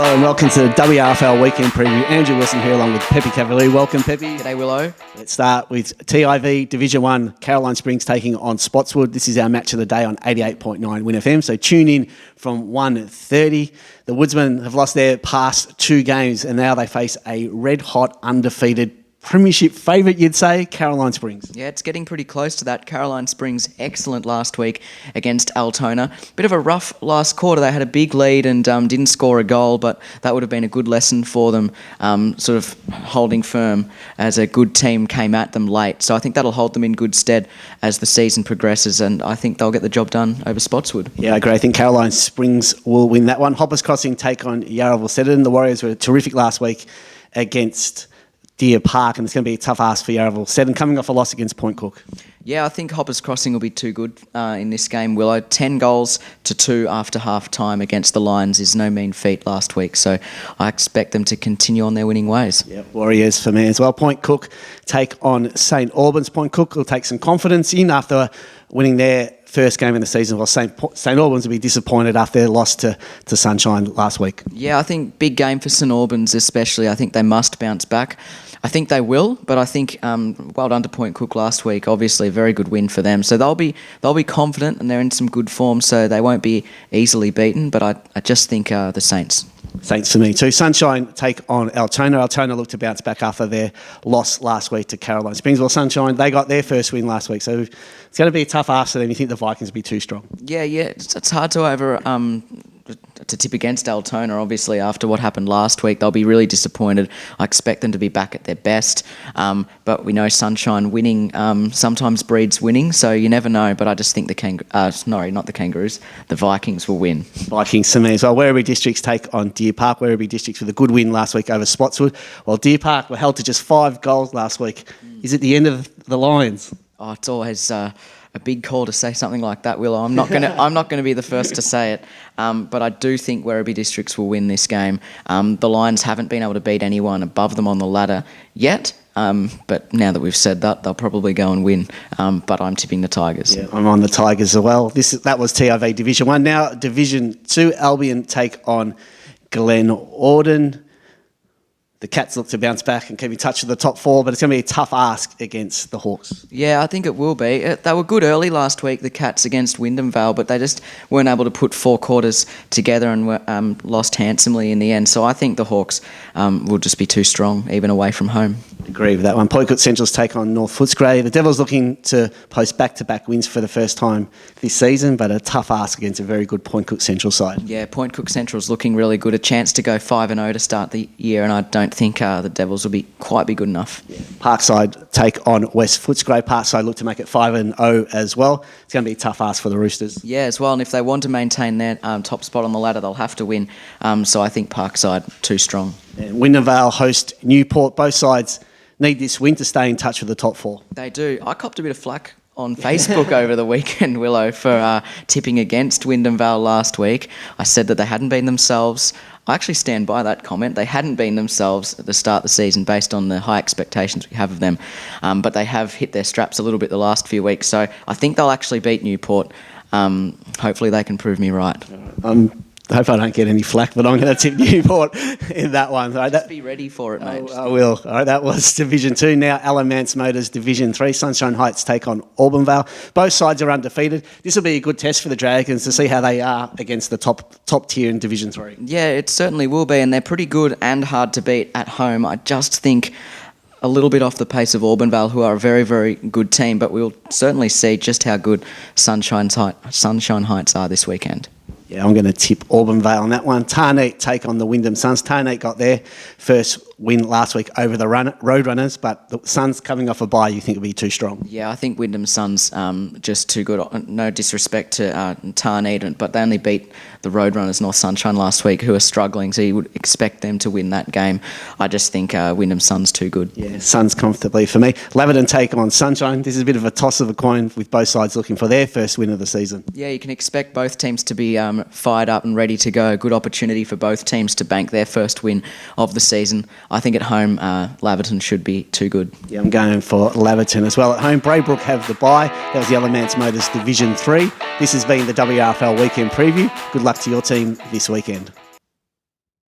Hello and welcome to the WRFL Weekend Preview. Andrew Wilson here along with Peppe Cavalieri. Welcome, Peppe. G'day, Willow. Let's start with TIV Division 1, Caroline Springs taking on Spotswood. This is our match of the day on 88.9 WYN FM, so tune in from 1:30. The Woodsmen have lost their past two games and now they face a red-hot, undefeated Premiership favourite, you'd say, Caroline Springs. Yeah, it's getting pretty close to that. Caroline Springs, excellent last week against Altona. Bit of a rough last quarter. They had a big lead and didn't score a goal, but that would have been a good lesson for them, sort of holding firm as a good team came at them late. So I think that'll hold them in good stead as the season progresses, and I think they'll get the job done over Spotswood. Yeah, I agree. I think Caroline Springs will win that one. Hoppers Crossing take on Yarraville. The Warriors were terrific last week against Deer Park, and it's going to be a tough ask for Yarraville. Coming off a loss against Point Cook. Yeah, I think Hoppers Crossing will be too good in this game, Willow. 10 goals to 2 after half-time against the Lions is no mean feat last week, so I expect them to continue on their winning ways. Yeah, Warriors for me as well. Point Cook take on St Albans. Point Cook will take some confidence in after winning their first game in the season. Well, St Albans will be disappointed after their loss to Sunshine last week. Yeah, I think big game for St Albans especially. I think they must bounce back. I think they will, but I think well done to Point Cook last week. Obviously, a very good win for them. So they'll be confident and they're in some good form, so they won't be easily beaten. But I just think the Saints. Saints for me too. Sunshine take on Altona. Altona look to bounce back after their loss last week to Caroline Springs. Well, Sunshine, they got their first win last week, so it's going to be a tough ask for them. You think the Vikings will be too strong? Yeah, it's hard to tip against Altona, obviously, after what happened last week. They'll be really disappointed. I expect them to be back at their best, but we know Sunshine winning sometimes breeds winning, so you never know. But I just think the Vikings will win. Vikings to me as well. Werribee Districts take on Deer Park. Werribee Districts with a good win last week over Spotswood. Well, Deer Park were held to just 5 goals last week. Is it the end of the Lions? Oh, it's always a big call to say something like that, Willow. I'm not gonna be the first to say it, but I do think Werribee Districts will win this game. The Lions haven't been able to beat anyone above them on the ladder yet, but now that we've said that, they'll probably go and win. But I'm tipping the Tigers. Yeah, I'm on the Tigers as well. That was TIV Division 1. Now Division 2, Albion take on Glenorchy. The Cats look to bounce back and keep in touch with the top 4, but it's going to be a tough ask against the Hawks. Yeah, I think it will be. They were good early last week, the Cats against Windumvale, but they just weren't able to put 4 quarters together and were, lost handsomely in the end. So I think the Hawks will just be too strong, even away from home. Agree with that one. Point Cook Central's take on North Footscray. The Devils looking to post back-to-back wins for the first time this season, but a tough ask against a very good Point Cook Central side. Yeah, Point Cook Central's looking really good. A chance to go 5-0 to start the year, and I don't think the Devils will be good enough. Yeah. Parkside take on West Footscray. Parkside look to make it 5-0 as well. It's going to be a tough ask for the Roosters. Yeah, as well, and if they want to maintain their top spot on the ladder, they'll have to win. So I think Parkside too strong. And Windumvale host Newport. Both sides need this win to stay in touch with the top 4. They do. I copped a bit of flack on Facebook over the weekend, Willow, for tipping against Windumvale last week. I said that they hadn't been themselves. I actually stand by that comment. They hadn't been themselves at the start of the season based on the high expectations we have of them, but they have hit their straps a little bit the last few weeks, so I think they'll actually beat Newport. Hopefully they can prove me right. I hope I don't get any flack, but I'm going to tip Newport in that one. Right, just be ready for it, mate. I will. All right, that was Division 2. Now Alan Mance Motors Division 3. Sunshine Heights take on Auburnvale. Both sides are undefeated. This will be a good test for the Dragons to see how they are against the top tier in Division 3. Yeah, it certainly will be, and they're pretty good and hard to beat at home. I just think a little bit off the pace of Auburnvale, who are a very, very good team, but we'll certainly see just how good Sunshine Heights are this weekend. Yeah, I'm going to tip Auburnvale on that one. Tarneit take on the Wyndham Suns. Tarneit got their first win last week over the Roadrunners, but the Suns coming off a bye, you think will be too strong? Yeah, I think Wyndham Suns just too good. No disrespect to Tarneit, but they only beat the Roadrunners North Sunshine last week, who are struggling, so you would expect them to win that game. I just think Wyndham Suns too good. Yeah, Suns comfortably for me. Leviton take on Sunshine. This is a bit of a toss of a coin with both sides looking for their first win of the season. Yeah, you can expect both teams to be fired up and ready to go. Good opportunity for both teams to bank their first win of the season. I think at home, Leviton should be too good. Yeah, I'm going for Leviton as well. At home, Braybrook have the bye. That was the Alan Mance Motors Division 3. This has been the WRFL Weekend Preview. Good luck to your team this weekend.